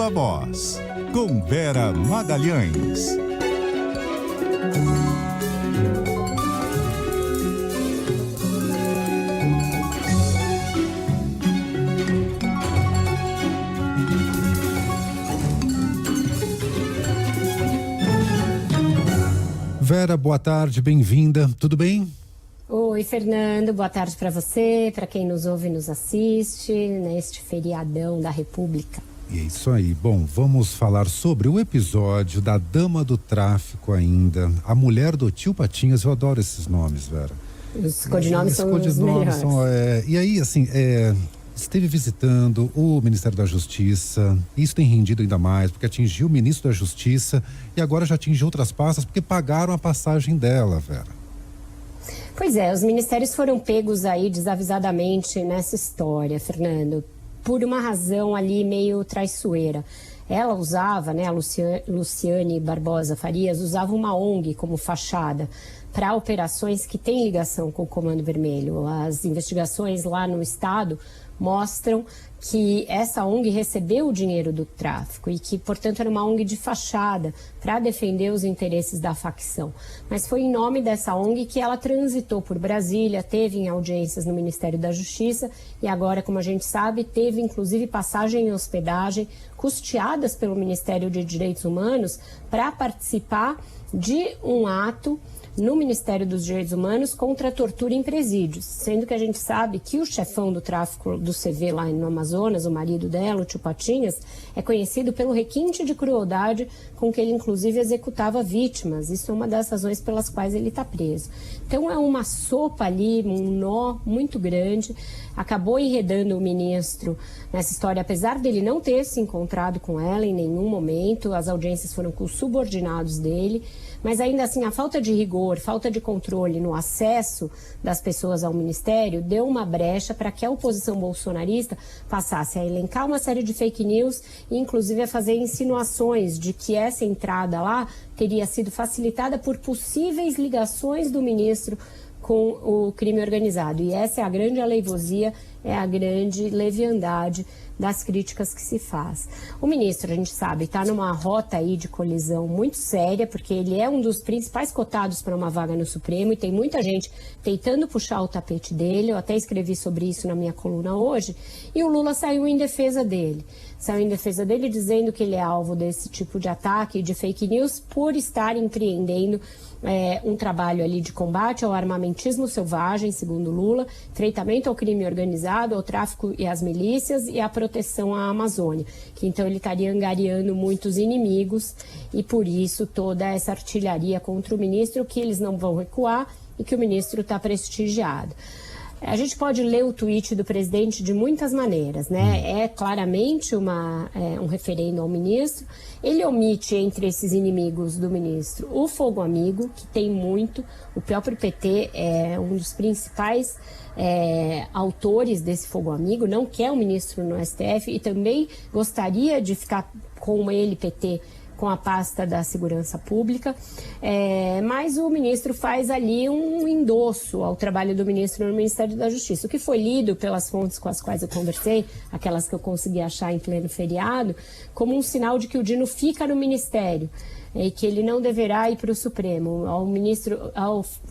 Viva Voz, com Vera Magalhães. Vera, boa tarde, bem-vinda, tudo bem? Oi, Fernando, boa tarde para você, para quem nos ouve e nos assiste neste feriadão da República. É isso aí. Bom, vamos falar sobre o episódio da dama do tráfico ainda, a mulher do tio Patinhas. Eu adoro esses nomes, Vera. Os codinomes são os melhores. E aí, assim, esteve visitando o Ministério da Justiça. Isso tem rendido ainda mais, porque atingiu o ministro da Justiça e agora já atingiu outras pastas porque pagaram a passagem dela, Vera. Pois é, os ministérios foram pegos aí desavisadamente nessa história, Fernando, por uma razão ali meio traiçoeira. Ela usava, a Luciane Barbosa Farias, usava uma ONG como fachada para operações que têm ligação com o Comando Vermelho. As investigações lá no estado mostram que essa ONG recebeu o dinheiro do tráfico e que, portanto, era uma ONG de fachada para defender os interesses da facção. Mas foi em nome dessa ONG que ela transitou por Brasília, teve em audiências no Ministério da Justiça e agora, como a gente sabe, teve inclusive passagem e hospedagem custeadas pelo Ministério de Direitos Humanos para participar de um ato no Ministério dos Direitos Humanos contra a tortura em presídios, sendo que a gente sabe que o chefão do tráfico do CV lá no Amazonas, o marido dela, o tio Patinhas, é conhecido pelo requinte de crueldade com que ele inclusive executava vítimas. Isso é uma das razões pelas quais ele está preso. Então é uma sopa ali, um nó muito grande, acabou enredando o ministro nessa história, apesar dele não ter se encontrado com ela em nenhum momento, as audiências foram com os subordinados dele, mas ainda assim a falta de rigor, falta de controle no acesso das pessoas ao ministério deu uma brecha para que a oposição bolsonarista passasse a elencar uma série de fake news e inclusive a fazer insinuações de que essa entrada lá teria sido facilitada por possíveis ligações do ministro com o crime organizado. E essa é a grande aleivosia, é a grande leviandade das críticas que se faz. O ministro, a gente sabe, está numa rota aí de colisão muito séria, porque ele é um dos principais cotados para uma vaga no Supremo e tem muita gente tentando puxar o tapete dele. Eu até escrevi sobre isso na minha coluna hoje. E o Lula saiu em defesa dele. Saiu em defesa dele dizendo que ele é alvo desse tipo de ataque, de fake news, por estar empreendendo um trabalho ali de combate ao armamentismo selvagem, segundo Lula, enfrentamento ao crime organizado, ao tráfico e às milícias e à proteção à Amazônia. Que então ele estaria angariando muitos inimigos e por isso toda essa artilharia contra o ministro, que eles não vão recuar e que o ministro está prestigiado. A gente pode ler o tweet do presidente de muitas maneiras, né? É claramente um referendo ao ministro. Ele omite entre esses inimigos do ministro o fogo amigo, que tem muito. O próprio PT é um dos principais autores desse fogo amigo, não quer o ministro no STF e também gostaria de ficar com ele, PT, com a pasta da segurança pública, mas o ministro faz ali um endosso ao trabalho do ministro no Ministério da Justiça, o que foi lido pelas fontes com as quais eu conversei, aquelas que eu consegui achar em pleno feriado, como um sinal de que o Dino fica no Ministério e que ele não deverá ir para o Supremo.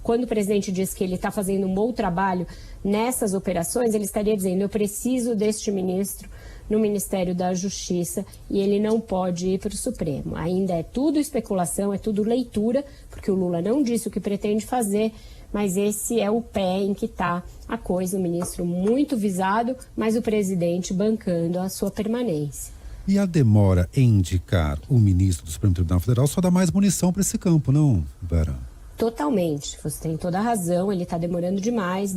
Quando o presidente diz que ele está fazendo um bom trabalho nessas operações, ele estaria dizendo: eu preciso deste ministro no Ministério da Justiça e ele não pode ir para o Supremo. Ainda é tudo especulação, é tudo leitura, porque o Lula não disse o que pretende fazer, mas esse é o pé em que está a coisa. O ministro muito visado, mas o presidente bancando a sua permanência. E a demora em indicar o ministro do Supremo Tribunal Federal só dá mais munição para esse campo, não, Vera? Totalmente, você tem toda a razão, ele está demorando demais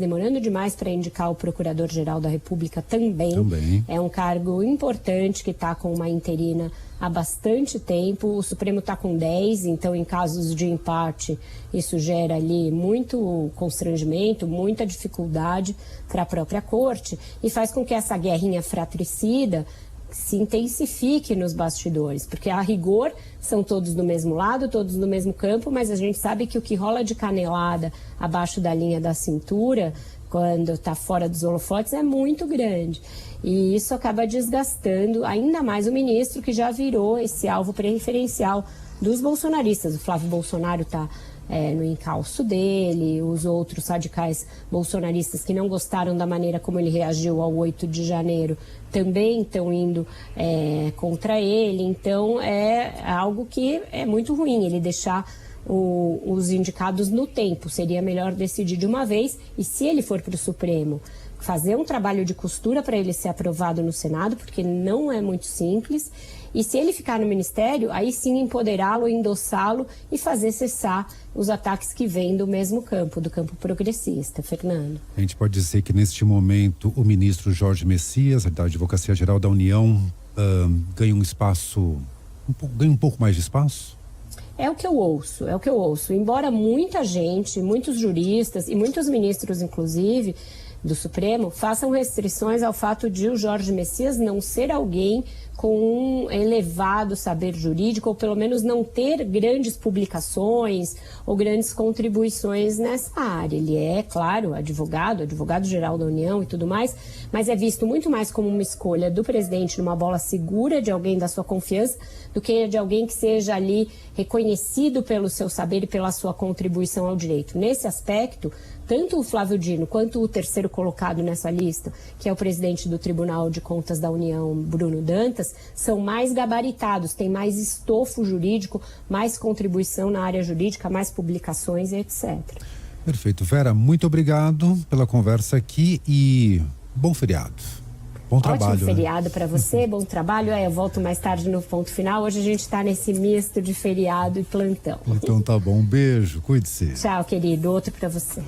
para indicar o Procurador-Geral da República também. É um cargo importante que está com uma interina há bastante tempo, o Supremo está com 10, então em casos de empate isso gera ali muito constrangimento, muita dificuldade para a própria corte e faz com que essa guerrinha fratricida se intensifique nos bastidores, porque a rigor são todos do mesmo lado, todos no mesmo campo, mas a gente sabe que o que rola de canelada abaixo da linha da cintura quando está fora dos holofotes, é muito grande. E isso acaba desgastando ainda mais o ministro, que já virou esse alvo preferencial dos bolsonaristas. O Flávio Bolsonaro está no encalço dele, os outros radicais bolsonaristas que não gostaram da maneira como ele reagiu ao 8 de janeiro também estão indo contra ele. Então é algo que é muito ruim, ele deixar os indicados no tempo. Seria melhor decidir de uma vez, e se ele for para o Supremo, fazer um trabalho de costura para ele ser aprovado no Senado, porque não é muito simples. E se ele ficar no Ministério, aí sim empoderá-lo, endossá-lo e fazer cessar os ataques que vêm do mesmo campo, do campo progressista. Fernando. A gente pode dizer que neste momento o ministro Jorge Messias, da Advocacia Geral da União, ganha um espaço, ganha um pouco mais de espaço? É o que eu ouço. Embora muita gente, muitos juristas e muitos ministros, inclusive, do Supremo, façam restrições ao fato de o Jorge Messias não ser alguém com um elevado saber jurídico, ou pelo menos não ter grandes publicações ou grandes contribuições nessa área. Ele é, claro, advogado-geral da União e tudo mais, mas é visto muito mais como uma escolha do presidente numa bola segura de alguém da sua confiança, do que de alguém que seja ali reconhecido pelo seu saber e pela sua contribuição ao direito. Nesse aspecto, tanto o Flávio Dino quanto o terceiro colocado nessa lista, que é o presidente do Tribunal de Contas da União, Bruno Dantas, são mais gabaritados, têm mais estofo jurídico, mais contribuição na área jurídica, mais publicações, etc. Perfeito. Vera, muito obrigado pela conversa aqui e bom feriado. Bom trabalho. Ótimo feriado para você, bom trabalho. Eu volto mais tarde no Ponto Final. Hoje a gente está nesse misto de feriado e plantão. Então tá bom, um beijo, cuide-se. Tchau, querido. Outro para você.